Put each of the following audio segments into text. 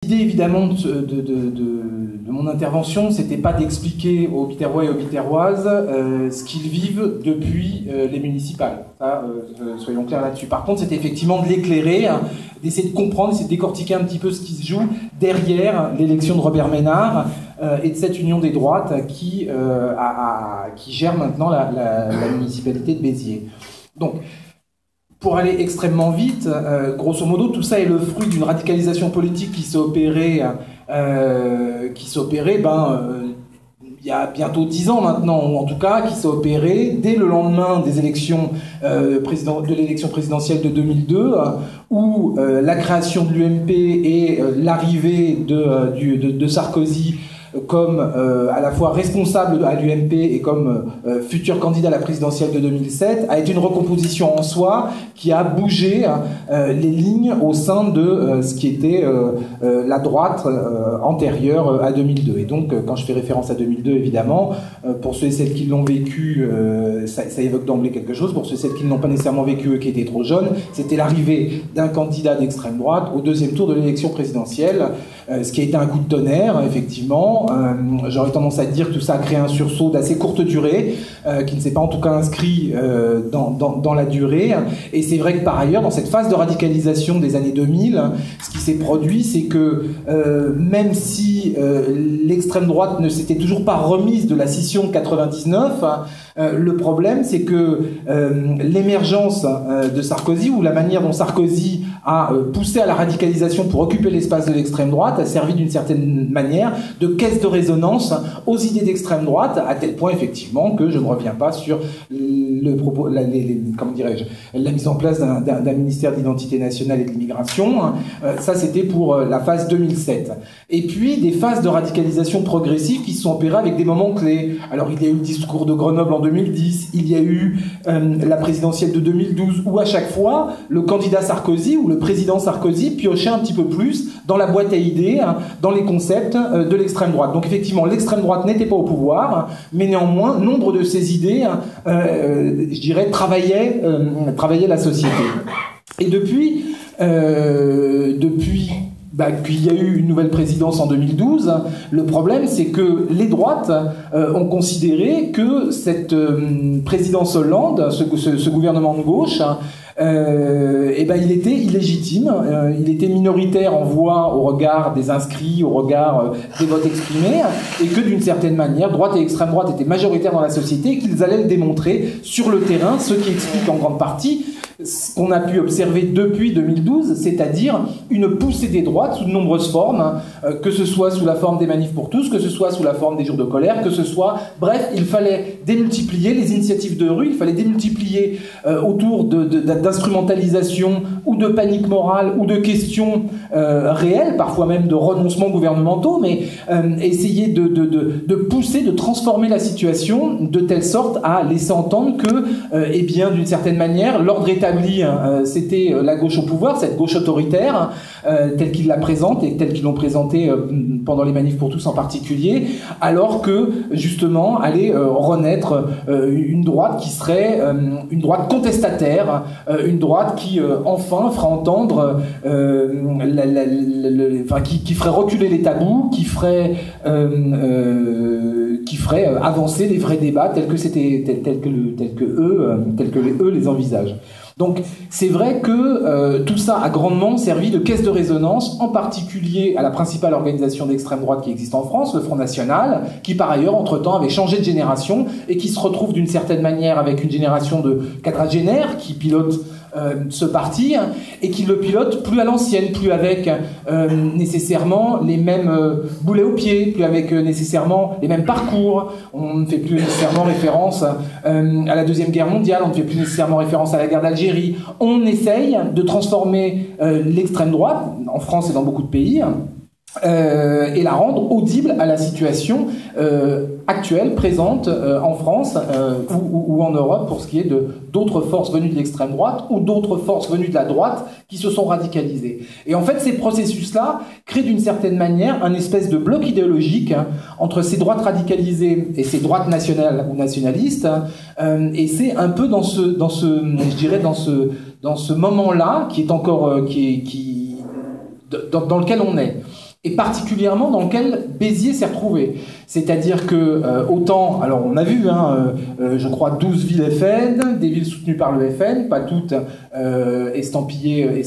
l'idée évidemment de mon intervention, c'était pas d'expliquer aux Biterrois et aux Biterroises ce qu'ils vivent depuis les municipales. Ça, soyons clairs là-dessus. Par contre, c'était effectivement de l'éclairer, hein, d'essayer de comprendre, d'essayer de décortiquer un petit peu ce qui se joue derrière l'élection de Robert Ménard et de cette union des droites qui gère maintenant la municipalité de Béziers. Donc, pour aller extrêmement vite, grosso modo, tout ça est le fruit d'une radicalisation politique qui s'est opérée, il y a bientôt 10 ans maintenant, ou en tout cas, qui s'est opérée dès le lendemain des élections de l'élection présidentielle de 2002, où la création de l'UMP et l'arrivée de Sarkozy comme à la fois responsable à l'UMP et comme futur candidat à la présidentielle de 2007, a été une recomposition en soi qui a bougé les lignes au sein de ce qui était la droite antérieure à 2002. Et donc, quand je fais référence à 2002, évidemment, pour ceux et celles qui l'ont vécu, ça évoque d'emblée quelque chose. Pour ceux et celles qui ne l'ont pas nécessairement vécu et qui étaient trop jeunes, c'était l'arrivée d'un candidat d'extrême droite au deuxième tour de l'élection présidentielle, ce qui a été un coup de tonnerre, effectivement. J'aurais tendance à dire que tout ça a créé un sursaut d'assez courte durée, qui ne s'est pas en tout cas inscrit dans la durée. Et c'est vrai que par ailleurs, dans cette phase de radicalisation des années 2000, ce qui s'est produit, c'est que même si l'extrême droite ne s'était toujours pas remise de la scission de 99, le problème, c'est que l'émergence de Sarkozy, ou la manière dont Sarkozy a poussé à la radicalisation pour occuper l'espace de l'extrême droite, a servi d'une certaine manière de caisse de résonance aux idées d'extrême droite, à tel point effectivement que je ne reviens pas sur la mise en place d'un ministère d'identité nationale et de l'immigration. Ça, c'était pour la phase 2007. Et puis des phases de radicalisation progressive qui se sont opérées avec des moments clés. Alors il y a eu le discours de Grenoble en 2010, il y a eu la présidentielle de 2012, où à chaque fois le candidat Sarkozy ou le président Sarkozy piochait un petit peu plus dans la boîte à idées, dans les concepts de l'extrême droite. Donc effectivement, l'extrême droite n'était pas au pouvoir, mais néanmoins, nombre de ces idées, je dirais, travaillaient la société. Et depuis qu'il y a eu une nouvelle présidence en 2012, le problème, c'est que les droites ont considéré que cette présidence Hollande, ce gouvernement de gauche, il était illégitime, il était minoritaire en voix au regard des inscrits, au regard des votes exprimés, et que d'une certaine manière, droite et extrême droite étaient majoritaires dans la société, et qu'ils allaient le démontrer sur le terrain, ce qui explique en grande partie ce qu'on a pu observer depuis 2012, c'est-à-dire une poussée des droites sous de nombreuses formes, que ce soit sous la forme des manifs pour tous, que ce soit sous la forme des jours de colère, que ce soit... Bref, il fallait démultiplier les initiatives de rue, il fallait démultiplier autour d'instrumentalisation ou de panique morale ou de questions réelles, parfois même de renoncements gouvernementaux, mais essayer de pousser, de transformer la situation de telle sorte à laisser entendre que, d'une certaine manière, l'ordre établi, c'était la gauche au pouvoir, cette gauche autoritaire, telle qu'ils la présentent et telle qu'ils l'ont présentée pendant les manifs pour tous en particulier, alors que, justement, allait renaître une droite qui serait une droite contestataire, une droite qui, enfin, fera entendre, qui ferait reculer les tabous, qui ferait avancer les vrais débats tels que eux les envisagent. Donc c'est vrai que tout ça a grandement servi de caisse de résonance, en particulier à la principale organisation d'extrême droite qui existe en France, le Front National, qui par ailleurs entre-temps avait changé de génération et qui se retrouve d'une certaine manière avec une génération de quadragénaires qui pilote ce parti et qui le pilote plus à l'ancienne, plus avec nécessairement les mêmes boulets aux pieds, plus avec nécessairement les mêmes parcours. On ne fait plus nécessairement référence à la Deuxième Guerre mondiale, on ne fait plus nécessairement référence à la guerre d'Algérie. On essaye de transformer l'extrême droite, en France et dans beaucoup de pays, et la rendre audible à la situation actuelle, présente en France ou en Europe pour ce qui est d'autres forces venues de l'extrême droite ou d'autres forces venues de la droite qui se sont radicalisées. Et en fait, ces processus-là créent d'une certaine manière un espèce de bloc idéologique entre ces droites radicalisées et ces droites nationales ou nationalistes, et c'est un peu dans ce moment-là qui est encore dans lequel on est. et particulièrement dans lequel Béziers s'est retrouvé. C'est-à-dire que, autant, alors on a vu, je crois 12 villes FN, des villes soutenues par le FN, pas toutes estampillées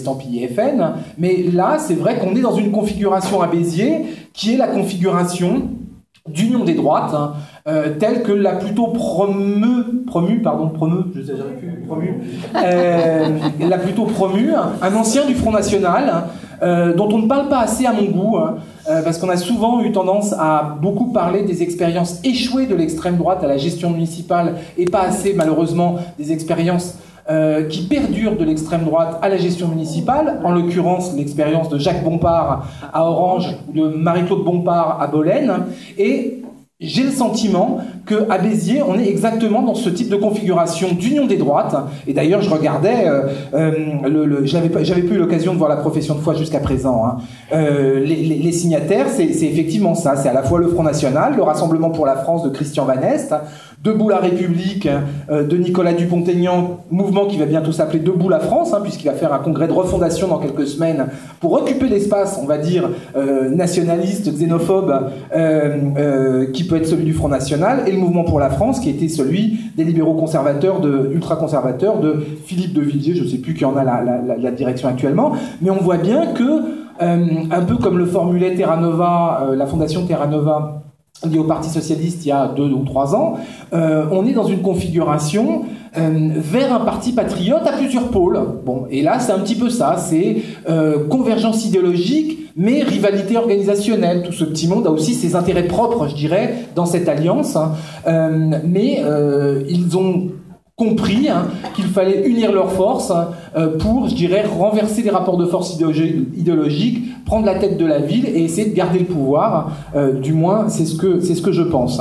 FN, mais là, c'est vrai qu'on est dans une configuration à Béziers qui est la configuration d'union des droites, telle que l'a plutôt l'a plutôt promu un ancien du Front National, dont on ne parle pas assez à mon goût, parce qu'on a souvent eu tendance à beaucoup parler des expériences échouées de l'extrême droite à la gestion municipale, et pas assez malheureusement des expériences qui perdurent de l'extrême droite à la gestion municipale, en l'occurrence l'expérience de Jacques Bompard à Orange ou de Marie-Claude Bompard à Bolène. Et j'ai le sentiment qu'à Béziers, on est exactement dans ce type de configuration d'union des droites. Et d'ailleurs, je regardais, j'avais pas eu l'occasion de voir la profession de foi jusqu'à présent. Les signataires, c'est effectivement ça. C'est à la fois le Front National, le Rassemblement pour la France de Christian Van Est, Debout la République de Nicolas Dupont-Aignan, mouvement qui va bientôt s'appeler Debout la France, puisqu'il va faire un congrès de refondation dans quelques semaines pour occuper l'espace, on va dire, nationaliste, xénophobe, qui peut être celui du Front National, et le Mouvement pour la France, qui était celui des libéraux conservateurs, ultra-conservateurs, de Philippe de Villiers, je ne sais plus qui en a la direction actuellement, mais on voit bien que, un peu comme le formulait Terra Nova, la fondation Terra Nova, lié au Parti Socialiste il y a 2 ou 3 ans, on est dans une configuration vers un parti patriote à plusieurs pôles. Bon, et là, c'est un petit peu ça, c'est convergence idéologique, mais rivalité organisationnelle. Tout ce petit monde a aussi ses intérêts propres, je dirais, dans cette alliance, mais ils ont compris qu'il fallait unir leurs forces pour, je dirais, renverser les rapports de force idéologiques, prendre la tête de la ville et essayer de garder le pouvoir. Du moins, c'est ce que je pense.